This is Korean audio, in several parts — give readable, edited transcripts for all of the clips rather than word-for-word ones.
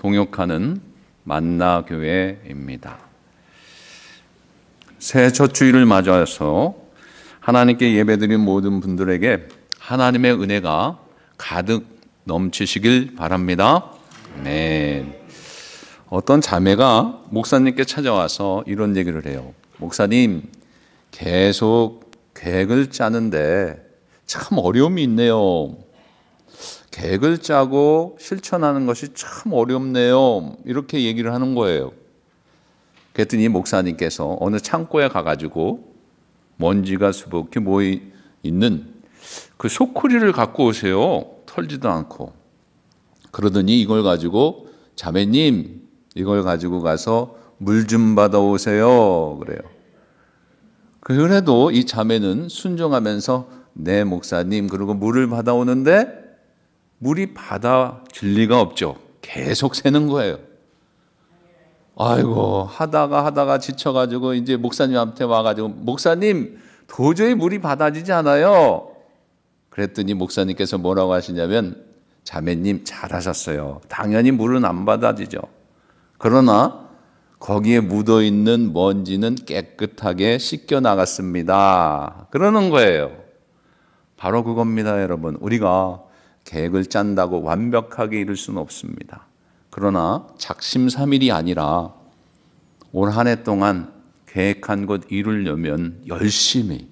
동역하는 만나교회입니다. 새해 첫 주일을 맞아서 하나님께 예배드린 모든 분들에게 하나님의 은혜가 가득 넘치시길 바랍니다. 네. 어떤 자매가 목사님께 찾아와서 이런 얘기를 해요. 목사님, 계속 계획을 짜는데 참 어려움이 있네요. 계획을 짜고 실천하는 것이 참 어렵네요. 이렇게 얘기를 하는 거예요. 그랬더니 목사님께서 어느 창고에 가가지고 먼지가 수북히 모여 있는 그 소쿠리를 갖고 오세요. 털지도 않고. 그러더니 이걸 가지고 자매님, 이걸 가지고 가서 물 좀 받아오세요. 그래요. 그래도 이 자매는 순종하면서 네 목사님, 그리고 물을 받아오는데 물이 받아질 리가 없죠. 계속 새는 거예요. 아이고, 하다가 지쳐가지고 이제 목사님한테 와가지고 목사님, 도저히 물이 받아지지 않아요. 그랬더니 목사님께서 뭐라고 하시냐면 자매님 잘하셨어요. 당연히 물은 안 받아지죠. 그러나 거기에 묻어있는 먼지는 깨끗하게 씻겨 나갔습니다. 그러는 거예요. 바로 그겁니다, 여러분. 우리가 계획을 짠다고 완벽하게 이룰 수는 없습니다. 그러나 작심삼일이 아니라 올 한 해 동안 계획한 것 이루려면 열심히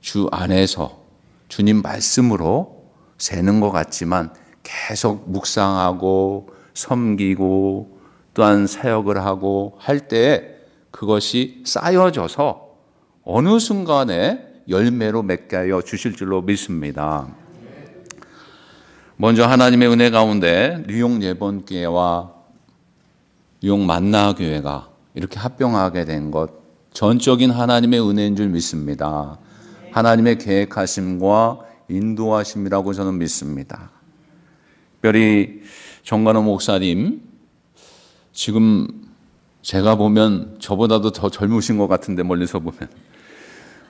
주 안에서 주님 말씀으로 새는 것 같지만 계속 묵상하고 섬기고 또한 사역을 하고 할 때 그것이 쌓여져서 어느 순간에 열매로 맺게 하여 주실 줄로 믿습니다. 먼저 하나님의 은혜 가운데 뉴욕 예번교회와 뉴욕 만나교회가 이렇게 합병하게 된 것, 전적인 하나님의 은혜인 줄 믿습니다. 하나님의 계획하심과 인도하심이라고 저는 믿습니다. 특별히 정관호 목사님, 지금 제가 보면 저보다도 더 젊으신 것 같은데 멀리서 보면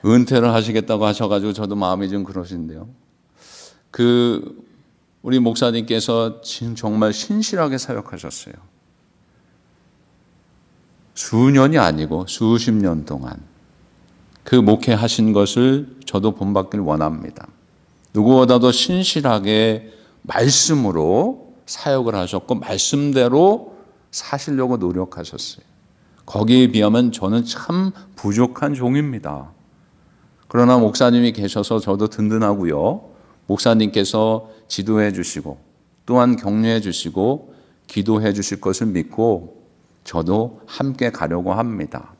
은퇴를 하시겠다고 하셔가지고 저도 마음이 좀 그러신데요. 우리 목사님께서 지금 정말 신실하게 사역하셨어요. 수년이 아니고 수십 년 동안 그 목회하신 것을 저도 본받길 원합니다. 누구보다도 신실하게 말씀으로 사역을 하셨고 말씀대로 사시려고 노력하셨어요. 거기에 비하면 저는 참 부족한 종입니다. 그러나 목사님이 계셔서 저도 든든하고요. 목사님께서 지도해 주시고 또한 격려해 주시고 기도해 주실 것을 믿고 저도 함께 가려고 합니다.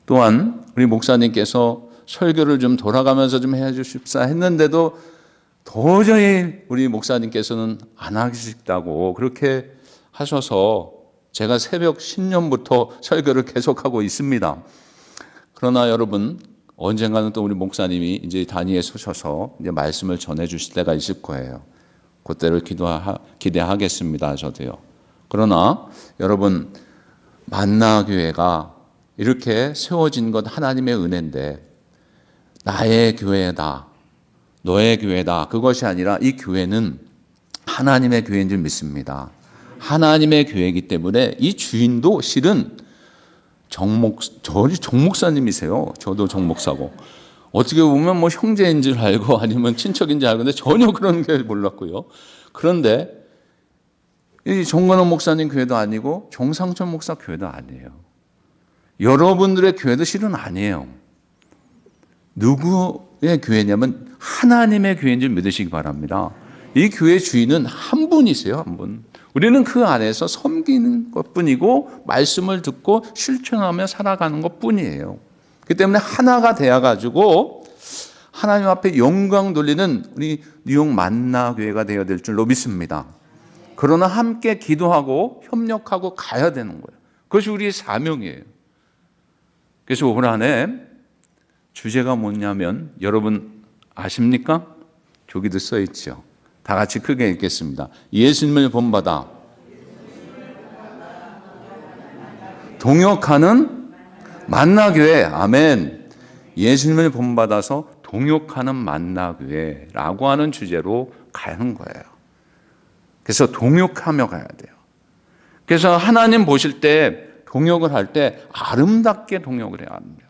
또한 우리 목사님께서 설교를 좀 돌아가면서 좀 해 주십사 했는데도 도저히 우리 목사님께서는 안 하시겠다고 그렇게 하셔서 제가 새벽 신년부터 설교를 계속하고 있습니다. 그러나 여러분, 언젠가는 또 우리 목사님이 이제 단위에 서셔서 이제 말씀을 전해 주실 때가 있을 거예요. 그때를 기대하겠습니다. 저도요. 그러나 여러분, 만나교회가 이렇게 세워진 것 하나님의 은혜인데 나의 교회다, 너의 교회다, 그것이 아니라 이 교회는 하나님의 교회인 줄 믿습니다. 하나님의 교회이기 때문에 이 주인도 실은 정목사님이세요. 저도 정목사고. 어떻게 보면 뭐 형제인 줄 알고 아니면 친척인 줄 알고 근데 전혀 그런 게 몰랐고요. 그런데 이 정관호 목사님 교회도 아니고 정상천 목사 교회도 아니에요. 여러분들의 교회도 실은 아니에요. 누구의 교회냐면 하나님의 교회인 줄 믿으시기 바랍니다. 이 교회 주인은 한 분이세요. 한 분. 우리는 그 안에서 섬기는 것뿐이고 말씀을 듣고 실천하며 살아가는 것뿐이에요. 그렇기 때문에 하나가 되어가지고 하나님 앞에 영광 돌리는 우리 뉴욕 만나교회가 되어야 될 줄로 믿습니다. 그러나 함께 기도하고 협력하고 가야 되는 거예요. 그것이 우리의 사명이에요. 그래서 올 한해 주제가 뭐냐면 여러분 아십니까? 저기도 써 있죠. 다 같이 크게 읽겠습니다. 예수님을 본받아 동역하는 만나교회. 아멘. 예수님을 본받아서 동역하는 만나교회라고 하는 주제로 가는 거예요. 그래서 동역하며 가야 돼요. 그래서 하나님 보실 때 동역을 할 때 아름답게 동역을 해야 합니다.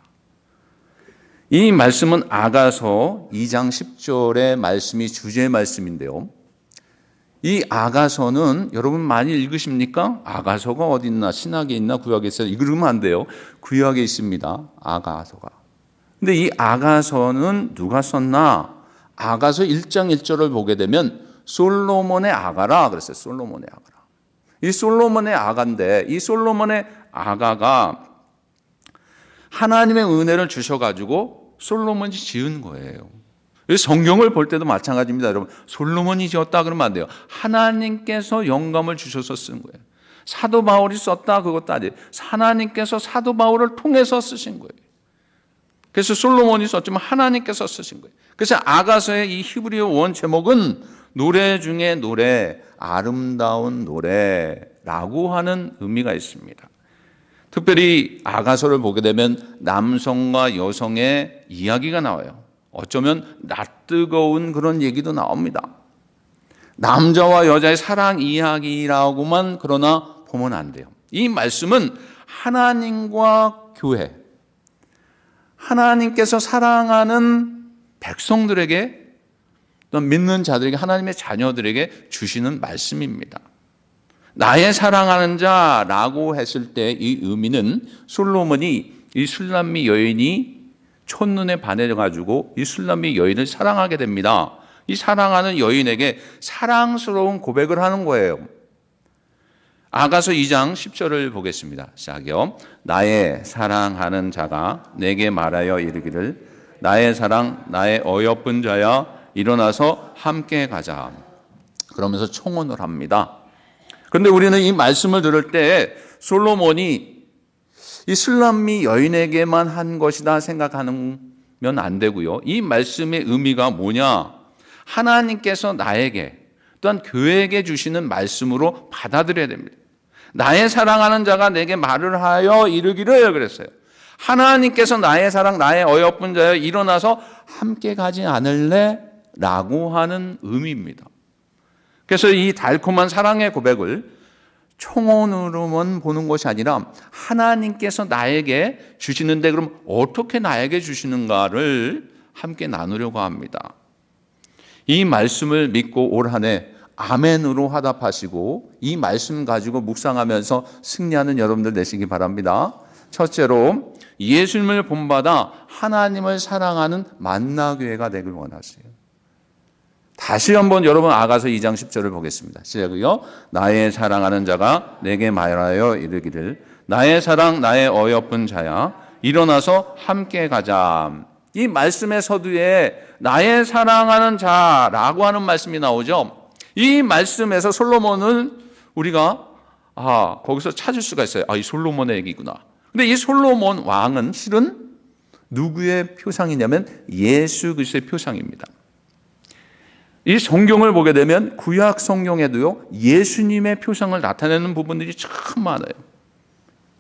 이 말씀은 아가서 2장 10절의 말씀이 주제의 말씀인데요. 이 아가서는 여러분 많이 읽으십니까? 아가서가 어디 있나? 신약에 있나? 구약에 있어요? 읽으면 안 돼요. 구약에 있습니다. 아가서가. 근데 이 아가서는 누가 썼나? 아가서 1장 1절을 보게 되면 솔로몬의 아가라 그랬어요. 솔로몬의 아가라. 이 솔로몬의 아가인데 이 솔로몬의 아가가 하나님의 은혜를 주셔가지고 솔로몬이 지은 거예요. 성경을 볼 때도 마찬가지입니다. 여러분, 솔로몬이 지었다 그러면 안 돼요. 하나님께서 영감을 주셔서 쓴 거예요. 사도 바울이 썼다 그것도 아니에요. 하나님께서 사도 바울을 통해서 쓰신 거예요. 그래서 솔로몬이 썼지만 하나님께서 쓰신 거예요. 그래서 아가서의 이 히브리어 원 제목은 노래 중에 노래, 아름다운 노래라고 하는 의미가 있습니다. 특별히 아가서를 보게 되면 남성과 여성의 이야기가 나와요. 어쩌면 낯뜨거운 그런 얘기도 나옵니다. 남자와 여자의 사랑 이야기라고만 그러나 보면 안 돼요. 이 말씀은 하나님과 교회, 하나님께서 사랑하는 백성들에게 또 믿는 자들에게 하나님의 자녀들에게 주시는 말씀입니다. 나의 사랑하는 자라고 했을 때 이 의미는 솔로몬이 이 술람미 여인이 첫눈에 반해가지고 이 술람미 여인을 사랑하게 됩니다. 이 사랑하는 여인에게 사랑스러운 고백을 하는 거예요. 아가서 2장 10절을 보겠습니다. 시작이요. 나의 사랑하는 자가 내게 말하여 이르기를 나의 사랑 나의 어여쁜 자야 일어나서 함께 가자. 그러면서 청혼을 합니다. 그런데 우리는 이 말씀을 들을 때 솔로몬이 이 술람미 여인에게만 한 것이다 생각하면 안 되고요. 이 말씀의 의미가 뭐냐? 하나님께서 나에게 또한 교회에게 주시는 말씀으로 받아들여야 됩니다. 나의 사랑하는 자가 내게 말을 하여 이르기를 그랬어요. 하나님께서 나의 사랑 나의 어여쁜 자여 일어나서 함께 가지 않을래? 라고 하는 의미입니다. 그래서 이 달콤한 사랑의 고백을 청혼으로만 보는 것이 아니라 하나님께서 나에게 주시는데 그럼 어떻게 나에게 주시는가를 함께 나누려고 합니다. 이 말씀을 믿고 올 한 해 아멘으로 화답하시고 이 말씀 가지고 묵상하면서 승리하는 여러분들 되시기 바랍니다. 첫째로 예수님을 본받아 하나님을 사랑하는 만나교회가 되길 원하세요. 다시 한번 여러분 아가서 2장 10절을 보겠습니다. 시작이요. 나의 사랑하는 자가 내게 말하여 이르기를 나의 사랑 나의 어여쁜 자야 일어나서 함께 가자. 이 말씀의 서두에 나의 사랑하는 자라고 하는 말씀이 나오죠. 이 말씀에서 솔로몬을 우리가 거기서 찾을 수가 있어요. 이 솔로몬의 얘기구나. 근데 이 솔로몬 왕은 실은 누구의 표상이냐면 예수 그리스도의 표상입니다. 이 성경을 보게 되면 구약 성경에도요 예수님의 표상을 나타내는 부분들이 참 많아요.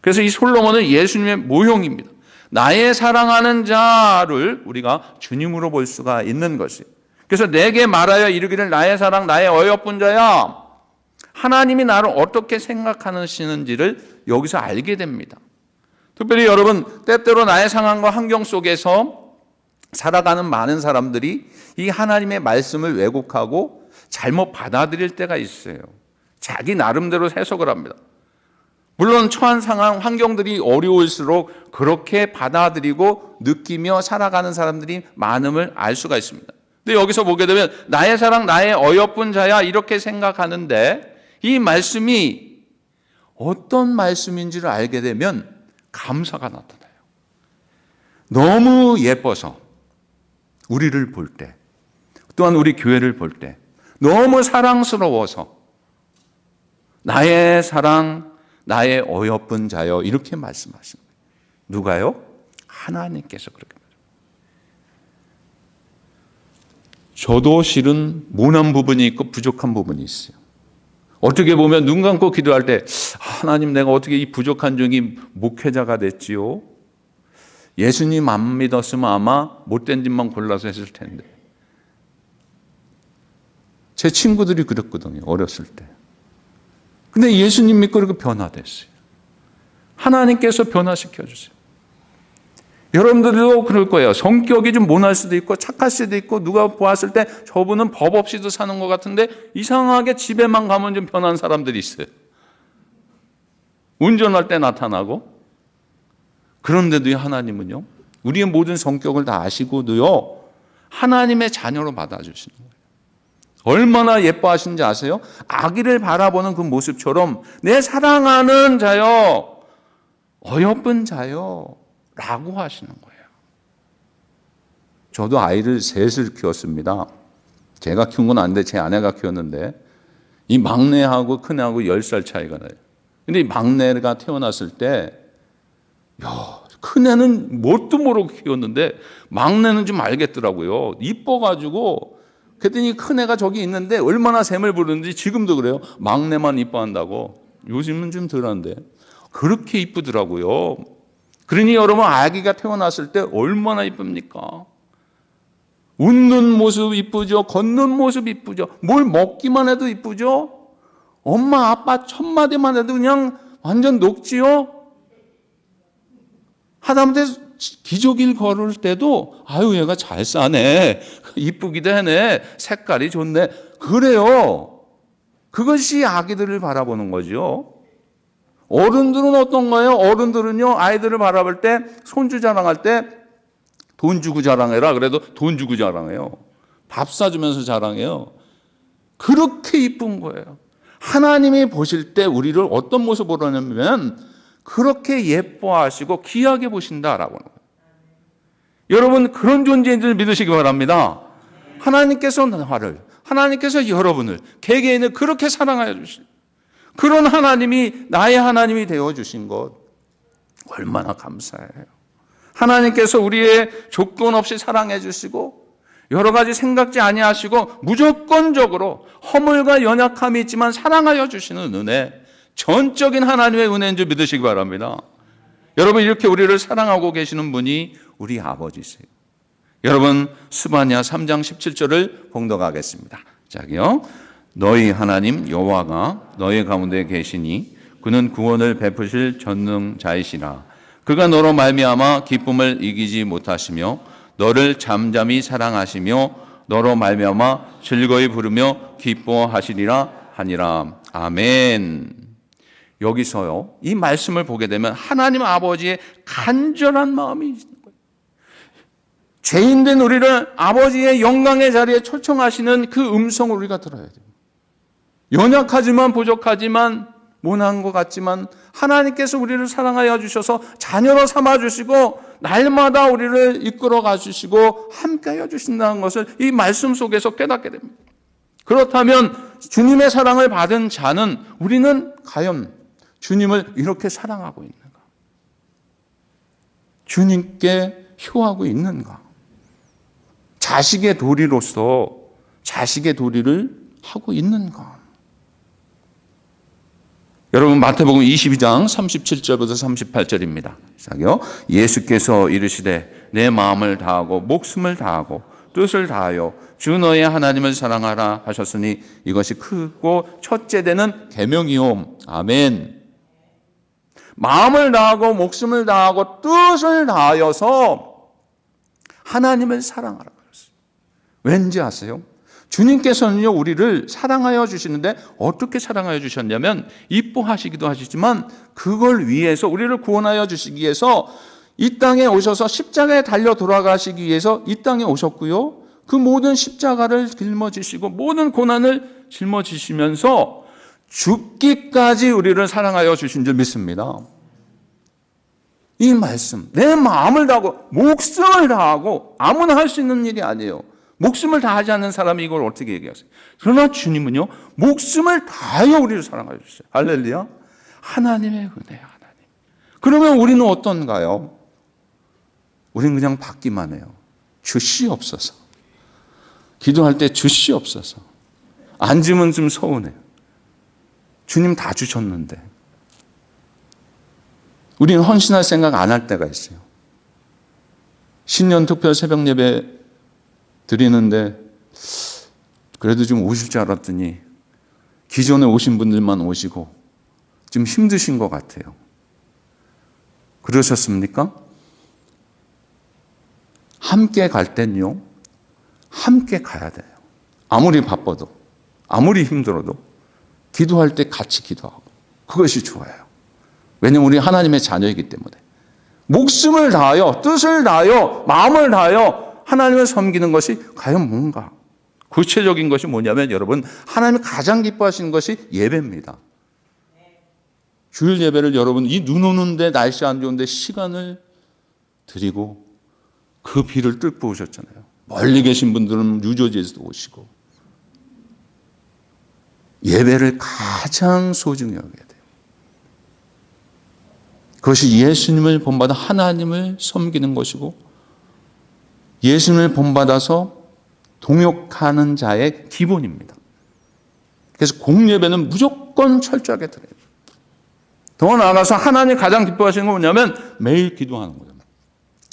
그래서 이 솔로몬은 예수님의 모형입니다. 나의 사랑하는 자를 우리가 주님으로 볼 수가 있는 것이에요. 그래서 내게 말하여 이르기를 나의 사랑 나의 어여쁜 자야. 하나님이 나를 어떻게 생각하시는지를 여기서 알게 됩니다. 특별히 여러분 때때로 나의 상황과 환경 속에서 살아가는 많은 사람들이 이 하나님의 말씀을 왜곡하고 잘못 받아들일 때가 있어요. 자기 나름대로 해석을 합니다. 물론 처한 상황, 환경들이 어려울수록 그렇게 받아들이고 느끼며 살아가는 사람들이 많음을 알 수가 있습니다. 근데 여기서 보게 되면 나의 사랑, 나의 어여쁜 자야 이렇게 생각하는데 이 말씀이 어떤 말씀인지를 알게 되면 감사가 나타나요. 너무 예뻐서 우리를 볼 때, 또한 우리 교회를 볼 때 너무 사랑스러워서 나의 사랑, 나의 어여쁜 자여 이렇게 말씀하신 거예요. 누가요? 하나님께서 그렇게 말합니다. 저도 실은 모난 부분이 있고 부족한 부분이 있어요. 어떻게 보면 눈 감고 기도할 때 하나님 내가 어떻게 이 부족한 중이 목회자가 됐지요? 예수님 안 믿었으면 아마 못된 짓만 골라서 했을 텐데. 제 친구들이 그랬거든요. 어렸을 때. 근데 예수님 믿고 이렇게 변화됐어요. 하나님께서 변화시켜 주세요. 여러분들도 그럴 거예요. 성격이 좀 모날 수도 있고 착할 수도 있고 누가 보았을 때 저분은 법 없이도 사는 것 같은데 이상하게 집에만 가면 좀 변한 사람들이 있어요. 운전할 때 나타나고. 그런데도 하나님은요, 우리의 모든 성격을 다 아시고도요, 하나님의 자녀로 받아주시는 거예요. 얼마나 예뻐하시는지 아세요? 아기를 바라보는 그 모습처럼 내 사랑하는 자여, 어여쁜 자여 라고 하시는 거예요. 저도 아이를 셋을 키웠습니다. 제가 키운 건 아닌데 제 아내가 키웠는데 이 막내하고 큰애하고 10살 차이가 나요. 근데 이 막내가 태어났을 때 큰애는 뭣도 모르고 키웠는데 막내는 좀 알겠더라고요. 이뻐가지고 그랬더니 큰애가 저기 있는데 얼마나 샘을 부르는지 지금도 그래요. 막내만 이뻐한다고. 요즘은 좀 덜한데 그렇게 이쁘더라고요. 그러니 여러분 아기가 태어났을 때 얼마나 이쁩니까? 웃는 모습 이쁘죠. 걷는 모습 이쁘죠. 뭘 먹기만 해도 이쁘죠. 엄마 아빠 첫 마디만 해도 그냥 완전 녹지요. 하다못해 기저귀를 걸을 때도 아유 얘가 잘 싸네. 이쁘기도 하네. 색깔이 좋네. 그래요. 그것이 아기들을 바라보는 거죠. 어른들은 어떤가요? 어른들은요, 아이들을 바라볼 때, 손주 자랑할 때, 돈 주고 자랑해라. 그래도 돈 주고 자랑해요. 밥 사주면서 자랑해요. 그렇게 이쁜 거예요. 하나님이 보실 때 우리를 어떤 모습으로 하냐면, 그렇게 예뻐하시고 귀하게 보신다라고 하는 거예요. 여러분, 그런 존재인 줄 믿으시기 바랍니다. 하나님께서 나를, 하나님께서 여러분을, 개개인을 그렇게 사랑하여 주시고, 그런 하나님이 나의 하나님이 되어주신 것 얼마나 감사해요. 하나님께서 우리의 조건 없이 사랑해 주시고 여러 가지 생각지 아니하시고 무조건적으로 허물과 연약함이 있지만 사랑하여 주시는 은혜, 전적인 하나님의 은혜인 줄 믿으시기 바랍니다. 여러분 이렇게 우리를 사랑하고 계시는 분이 우리 아버지세요. 여러분 스바냐 3장 17절을 봉독하겠습니다. 자기요. 너희 하나님 여호와가 너희 가운데 계시니 그는 구원을 베푸실 전능자이시라. 그가 너로 말미암아 기쁨을 이기지 못하시며 너를 잠잠히 사랑하시며 너로 말미암아 즐거이 부르며 기뻐하시리라 하니라. 아멘. 여기서요 이 말씀을 보게 되면 하나님 아버지의 간절한 마음이 있는 거예요. 죄인된 우리를 아버지의 영광의 자리에 초청하시는 그 음성을 우리가 들어야 돼요. 연약하지만 부족하지만 모난 것 같지만 하나님께서 우리를 사랑하여 주셔서 자녀로 삼아 주시고 날마다 우리를 이끌어 가 주시고 함께하여 주신다는 것을 이 말씀 속에서 깨닫게 됩니다. 그렇다면 주님의 사랑을 받은 자는 우리는 과연 주님을 이렇게 사랑하고 있는가? 주님께 효하고 있는가? 자식의 도리로서 자식의 도리를 하고 있는가? 여러분 마태복음 22장 37절부터 38절입니다. 시작요. 예수께서 이르시되 내 마음을 다하고 목숨을 다하고 뜻을 다하여 주 너의 하나님을 사랑하라 하셨으니 이것이 크고 첫째 되는 계명이옴. 아멘. 마음을 다하고 목숨을 다하고 뜻을 다하여서 하나님을 사랑하라 그랬어요. 왠지 아세요? 주님께서는요 우리를 사랑하여 주시는데 어떻게 사랑하여 주셨냐면 이뻐하시기도 하시지만 그걸 위해서 우리를 구원하여 주시기 위해서 이 땅에 오셔서 십자가에 달려 돌아가시기 위해서 이 땅에 오셨고요. 그 모든 십자가를 짊어지시고 모든 고난을 짊어지시면서 죽기까지 우리를 사랑하여 주신 줄 믿습니다. 이 말씀 내 마음을 다하고 목숨을 다하고 아무나 할 수 있는 일이 아니에요. 목숨을 다하지 않는 사람이 이걸 어떻게 얘기하세요? 그러나 주님은요 목숨을 다하여 우리를 사랑하여 주셨어요. 할렐루야. 하나님의 은혜 하나님. 그러면 우리는 어떤가요? 우리는 그냥 받기만 해요. 주시옵소서. 기도할 때 주시옵소서. 앉으면 좀 서운해요. 주님 다 주셨는데 우리는 헌신할 생각 안 할 때가 있어요. 신년 특별 새벽 예배 드리는데 그래도 좀 오실 줄 알았더니 기존에 오신 분들만 오시고 좀 힘드신 것 같아요. 그러셨습니까? 함께 갈 땐요, 함께 가야 돼요. 아무리 바빠도, 아무리 힘들어도 기도할 때 같이 기도하고, 그것이 좋아요. 왜냐하면 우리 하나님의 자녀이기 때문에 목숨을 다하여, 뜻을 다하여, 마음을 다하여 하나님을 섬기는 것이 과연 뭔가? 구체적인 것이 뭐냐면 여러분, 하나님이 가장 기뻐하시는 것이 예배입니다. 주일 예배를 여러분, 이 눈 오는데 날씨 안 좋은데 시간을 드리고 그 비를 뚫고 오셨잖아요. 멀리 계신 분들은 뉴저지에서도 오시고. 예배를 가장 소중히 여겨야 돼요. 그것이 예수님을 본받아 하나님을 섬기는 것이고, 예수님을 본받아서 동역하는 자의 기본입니다. 그래서 공예배는 무조건 철저하게 드려요. 더 나아가서 하나님이 가장 기뻐하시는 건 뭐냐면 매일 기도하는 거예요.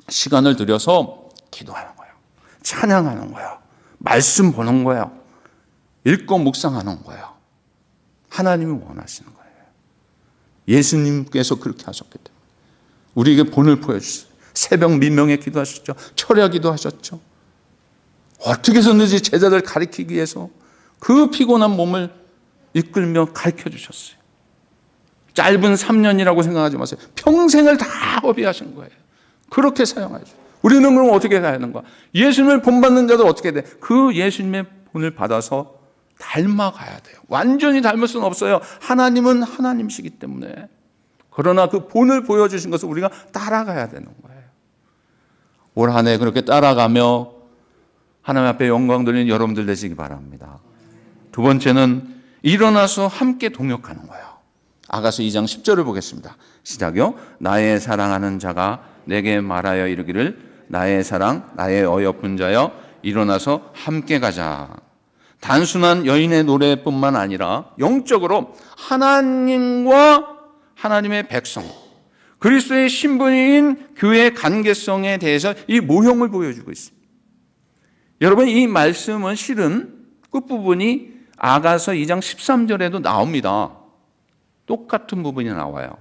시간을 들여서 기도하는 거예요. 찬양하는 거예요. 말씀 보는 거예요. 읽고 묵상하는 거예요. 하나님이 원하시는 거예요. 예수님께서 그렇게 하셨기 때문에 우리에게 본을 보여주셨어요. 새벽 민명에 기도하셨죠. 철야 기도하셨죠. 어떻게 해서든지 제자들 가리키기 위해서 그 피곤한 몸을 이끌며 가르쳐 주셨어요. 짧은 3년이라고 생각하지 마세요. 평생을 다 허비하신 거예요. 그렇게 사용하죠. 우리는 그럼 어떻게 가야 하는가? 예수님을 본받는 자들 어떻게 돼? 그 예수님의 본을 받아서 닮아가야 돼요. 완전히 닮을 수는 없어요. 하나님은 하나님이시기 때문에. 그러나 그 본을 보여주신 것을 우리가 따라가야 되는 거예요. 올 한 해 그렇게 따라가며 하나님 앞에 영광 돌리는 여러분들 되시기 바랍니다. 두 번째는 일어나서 함께 동역하는 거예요. 아가서 2장 10절을 보겠습니다. 시작이요. 나의 사랑하는 자가 내게 말하여 이르기를 나의 사랑 나의 어여쁜 자여 일어나서 함께 가자. 단순한 여인의 노래뿐만 아니라 영적으로 하나님과 하나님의 백성, 그리스도의 신분인 교회의 관계성에 대해서 이 모형을 보여주고 있습니다. 여러분, 이 말씀은 실은 끝부분이 아가서 2장 13절에도 나옵니다. 똑같은 부분이 나와요.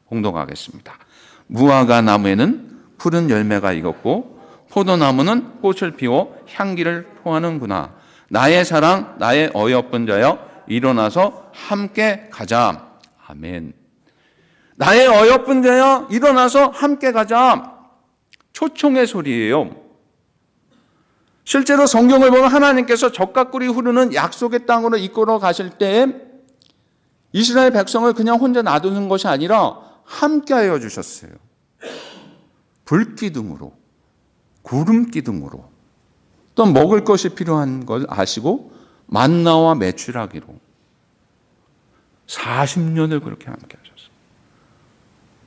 공독하겠습니다. 무화과 나무에는 푸른 열매가 익었고 포도나무는 꽃을 피워 향기를 토하는구나. 나의 사랑 나의 어여쁜 자여 일어나서 함께 가자. 아멘. 나의 어여쁜 자여 일어나서 함께 가자. 초청의 소리예요. 실제로 성경을 보면 하나님께서 적과 꿀이 흐르는 약속의 땅으로 이끌어 가실 때 이스라엘 백성을 그냥 혼자 놔두는 것이 아니라 함께하여 주셨어요. 불기둥으로, 구름기둥으로, 또 먹을 것이 필요한 걸 아시고 만나와 메추라기로 40년을 그렇게 함께하셨어요.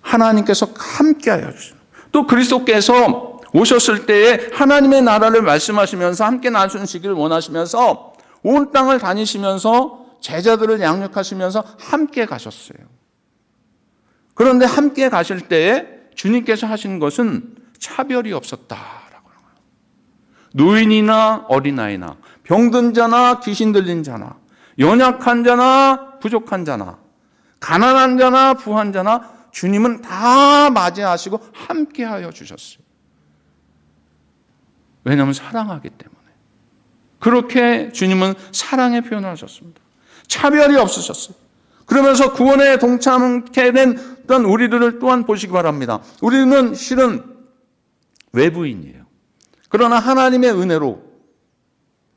하나님께서 함께하여 주셨어요. 또 그리스도께서 오셨을 때에 하나님의 나라를 말씀하시면서 함께 나누시기를 원하시면서 온 땅을 다니시면서 제자들을 양육하시면서 함께 가셨어요. 그런데 함께 가실 때에 주님께서 하신 것은 차별이 없었다라고 하는 거예요. 노인이나 어린아이나 병든 자나 귀신 들린 자나 연약한 자나 부족한 자나 가난한 자나 부한 자나 주님은 다 맞이하시고 함께하여 주셨어요. 왜냐하면 사랑하기 때문에. 그렇게 주님은 사랑의 표현을 하셨습니다. 차별이 없으셨어요. 그러면서 구원에 동참하게 된 우리들을 또한 보시기 바랍니다. 우리는 실은 외부인이에요. 그러나 하나님의 은혜로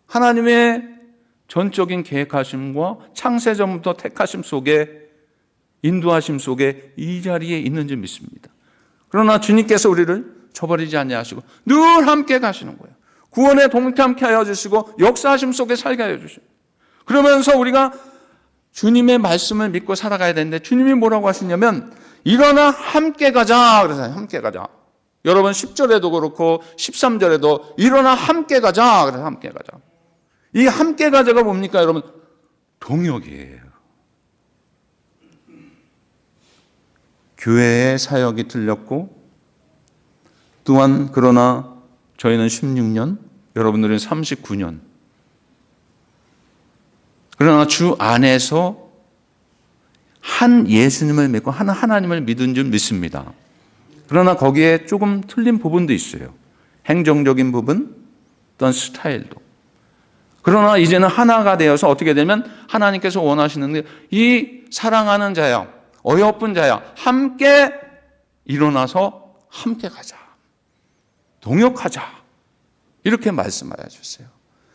하나님의 전적인 계획하심과 창세전부터 택하심 속에 인도하심 속에 이 자리에 있는지 믿습니다. 그러나 주님께서 우리를 저버리지 아니하시고 늘 함께 가시는 거예요. 구원에 동참케 하여 주시고 역사하심 속에 살게 하여 주시고 그러면서 우리가 주님의 말씀을 믿고 살아가야 되는데 주님이 뭐라고 하시냐면 일어나 함께 가자. 그래서 함께 가자. 여러분 10절에도 그렇고 13절에도 일어나 함께 가자. 그래서 함께 가자. 이 함께 가자가 뭡니까 여러분? 동역이에요. 교회의 사역이 틀렸고 또한 그러나 저희는 16년, 여러분들은 39년. 그러나 주 안에서 한 예수님을 믿고 한 하나님을 믿은 줄 믿습니다. 그러나 거기에 조금 틀린 부분도 있어요. 행정적인 부분, 어떤 스타일도. 그러나 이제는 하나가 되어서 어떻게 되면 하나님께서 원하시는 이 사랑하는 자야, 어여쁜 자야, 함께 일어나서 함께 가자. 동역하자. 이렇게 말씀하여 주세요.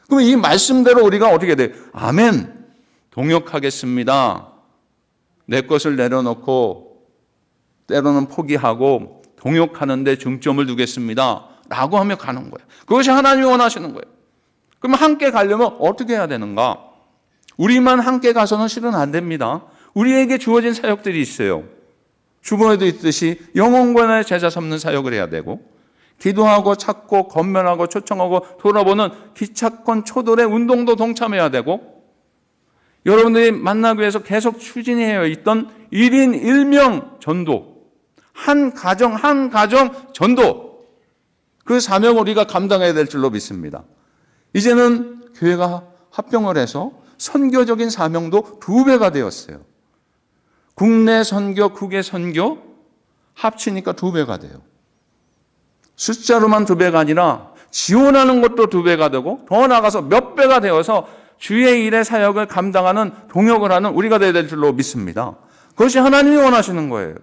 그럼 이 말씀대로 우리가 어떻게 돼요? 아멘. 동역하겠습니다. 내 것을 내려놓고 때로는 포기하고 동역하는데 중점을 두겠습니다. 라고 하며 가는 거예요. 그것이 하나님이 원하시는 거예요. 그럼 함께 가려면 어떻게 해야 되는가? 우리만 함께 가서는 실은 안 됩니다. 우리에게 주어진 사역들이 있어요. 주번에도 있듯이 영혼관의 제자 삼는 사역을 해야 되고, 기도하고 찾고 건면하고 초청하고 돌아보는 기차권 초돌의 운동도 동참해야 되고, 여러분들이 만나기 위해서 계속 추진해야 있던 1인 1명 전도, 한 가정 전도, 그 사명을 우리가 감당해야 될 줄로 믿습니다. 이제는 교회가 합병을 해서 선교적인 사명도 2배가 되었어요. 국내 선교, 국외 선교 합치니까 2배가 돼요. 숫자로만 2배가 아니라 지원하는 것도 2배가 되고 더 나아가서 몇 배가 되어서 주의 일의 사역을 감당하는 동역을 하는 우리가 되어야 될 줄로 믿습니다. 그것이 하나님이 원하시는 거예요.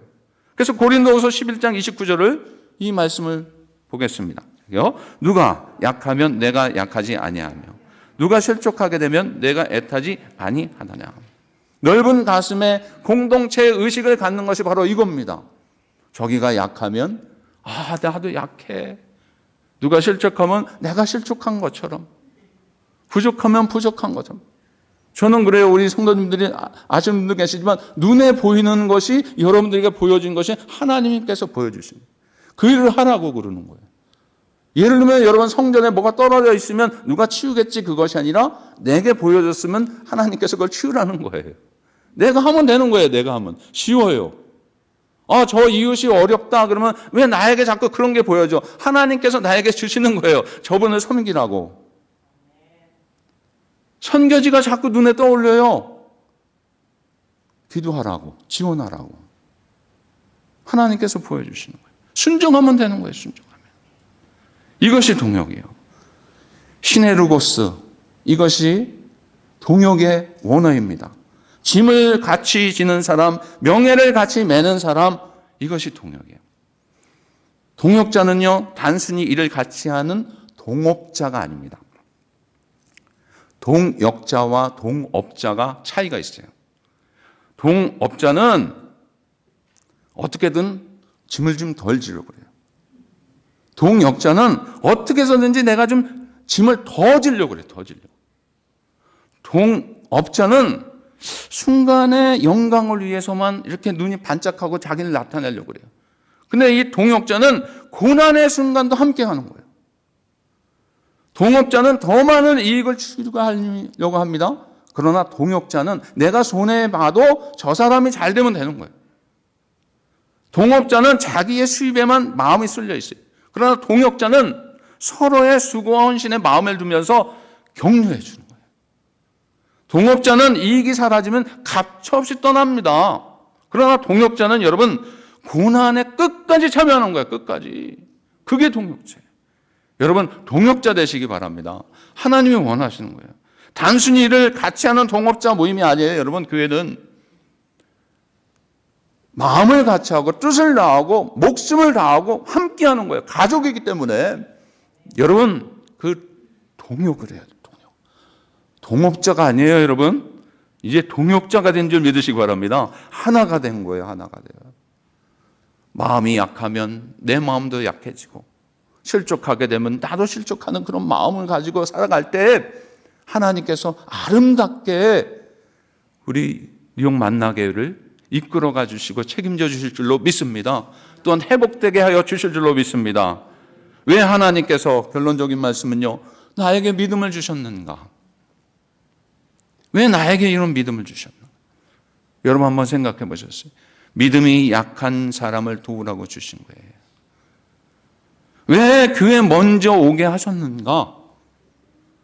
그래서 고린도후서 11장 29절을 이 말씀을 보겠습니다. 누가 약하면 내가 약하지 아니하며 누가 실족하게 되면 내가 애타지 아니하느냐. 넓은 가슴에 공동체의 의식을 갖는 것이 바로 이겁니다. 저기가 약하면 나도 약해. 누가 실족하면 내가 실족한 것처럼, 부족하면 부족한 것처럼. 저는 그래요. 우리 성도님들이 아시는 분도 계시지만 눈에 보이는 것이 여러분들에게 보여진 것이 하나님께서 보여주신 그 일을 하라고 그러는 거예요. 예를 들면 여러분 성전에 뭐가 떨어져 있으면 누가 치우겠지 그것이 아니라 내게 보여줬으면 하나님께서 그걸 치우라는 거예요. 내가 하면 되는 거예요. 내가 하면. 쉬워요. 저 이웃이 어렵다 그러면 왜 나에게 자꾸 그런 게 보여져? 하나님께서 나에게 주시는 거예요. 저분을 섬기라고. 선교지가 자꾸 눈에 떠올려요. 기도하라고, 지원하라고. 하나님께서 보여주시는 거예요. 순종하면 되는 거예요. 순종하면. 이것이 동역이에요. 시네르고스, 이것이 동역의 원어입니다. 짐을 같이 지는 사람, 명예를 같이 매는 사람, 이것이 동역이에요. 동역자는요, 단순히 일을 같이 하는 동업자가 아닙니다. 동역자와 동업자가 차이가 있어요. 동업자는 어떻게든 짐을 좀 덜 지려고 그래요. 동역자는 어떻게 해서든지 내가 좀 짐을 더 지려고 그래요. 더 지려고. 동업자는 순간의 영광을 위해서만 이렇게 눈이 반짝하고 자기를 나타내려고 그래요. 근데 이 동역자는 고난의 순간도 함께 하는 거예요. 동업자는 더 많은 이익을 추구하려고 합니다. 그러나 동역자는 내가 손해봐도 저 사람이 잘 되면 되는 거예요. 동업자는 자기의 수입에만 마음이 쏠려 있어요. 그러나 동역자는 서로의 수고와 헌신에 마음을 두면서 격려해 주는 거예요. 동업자는 이익이 사라지면 가차없이 떠납니다. 그러나 동역자는 여러분 고난에 끝까지 참여하는 거예요. 끝까지. 그게 동역자예요. 여러분 동역자 되시기 바랍니다. 하나님이 원하시는 거예요. 단순히 일을 같이 하는 동업자 모임이 아니에요. 여러분 교회는 마음을 같이 하고 뜻을 다하고 목숨을 다하고 함께 하는 거예요. 가족이기 때문에 여러분 그 동역을 해야 돼요. 동업자가 아니에요. 여러분 이제 동역자가 된 줄 믿으시기 바랍니다. 하나가 된 거예요. 하나가 돼요. 마음이 약하면 내 마음도 약해지고 실족하게 되면 나도 실족하는 그런 마음을 가지고 살아갈 때 하나님께서 아름답게 우리 뉴욕 만나교회를 이끌어가 주시고 책임져 주실 줄로 믿습니다. 또한 회복되게 하여 주실 줄로 믿습니다. 왜 하나님께서 결론적인 말씀은요. 나에게 믿음을 주셨는가? 왜 나에게 이런 믿음을 주셨는가? 여러분 한번 생각해 보셨어요? 믿음이 약한 사람을 도우라고 주신 거예요. 왜 교회 먼저 오게 하셨는가?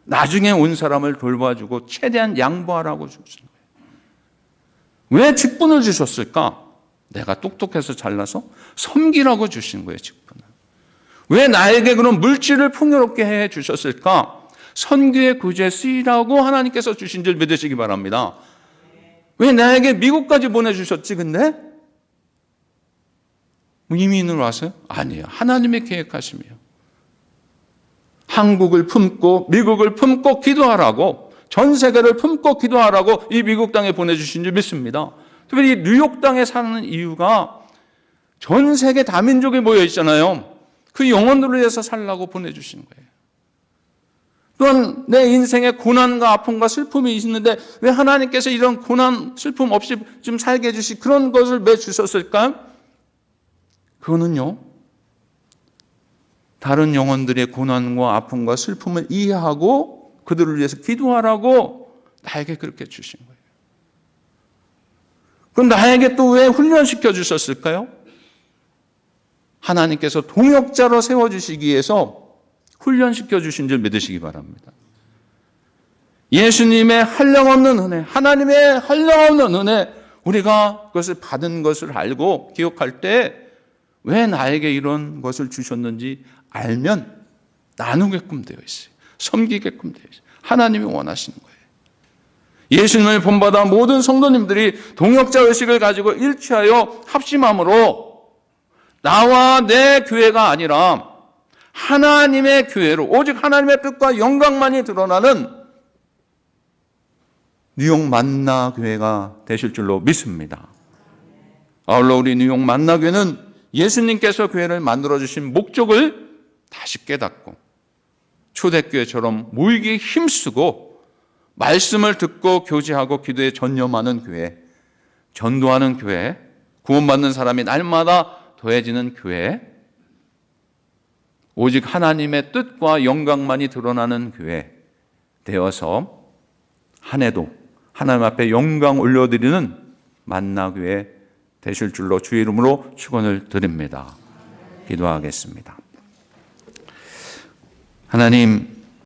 나중에 온 사람을 돌봐주고 최대한 양보하라고 주신 거예요. 왜 직분을 주셨을까? 내가 똑똑해서 잘나서 섬기라고 주신 거예요, 직분을. 왜 나에게 그런 물질을 풍요롭게 해 주셨을까? 선교의 구제에 쓰이라고 하나님께서 주신 줄 믿으시기 바랍니다. 왜 나에게 미국까지 보내주셨지 근데? 이민으로 와서요? 아니에요. 하나님의 계획하심이에요. 한국을 품고 미국을 품고 기도하라고, 전 세계를 품고 기도하라고 이 미국 땅에 보내주신 줄 믿습니다. 특별히 뉴욕 땅에 사는 이유가 전 세계 다민족이 모여 있잖아요. 그 영혼들을 위해서 살라고 보내주신 거예요. 또한 내 인생에 고난과 아픔과 슬픔이 있는데 왜 하나님께서 이런 고난, 슬픔 없이 좀 살게 해주시 그런 것을 왜 주셨을까요? 그거는요, 다른 영혼들의 고난과 아픔과 슬픔을 이해하고 그들을 위해서 기도하라고 나에게 그렇게 주신 거예요. 그럼 나에게 또 왜 훈련시켜 주셨을까요? 하나님께서 동역자로 세워주시기 위해서 훈련시켜 주신 줄 믿으시기 바랍니다. 예수님의 한량없는 은혜, 하나님의 한량없는 은혜, 우리가 그것을 받은 것을 알고 기억할 때 왜 나에게 이런 것을 주셨는지 알면 나누게끔 되어 있어요. 섬기게끔 되어 있어요. 하나님이 원하시는 거예요. 예수님을 본받아 모든 성도님들이 동역자의식을 가지고 일치하여 합심함으로 나와 내 교회가 아니라 하나님의 교회로, 오직 하나님의 뜻과 영광만이 드러나는 뉴욕 만나 교회가 되실 줄로 믿습니다. 아울러 우리 뉴욕 만나 교회는 예수님께서 교회를 만들어주신 목적을 다시 깨닫고 초대교회처럼 모이기에 힘쓰고 말씀을 듣고 교제하고 기도에 전념하는 교회, 전도하는 교회, 구원받는 사람이 날마다 더해지는 교회, 오직 하나님의 뜻과 영광만이 드러나는 교회 되어서 한 해도 하나님 앞에 영광 올려드리는 만나교회 되실 줄로 주의 이름으로 축원을 드립니다. 기도하겠습니다. 하나님,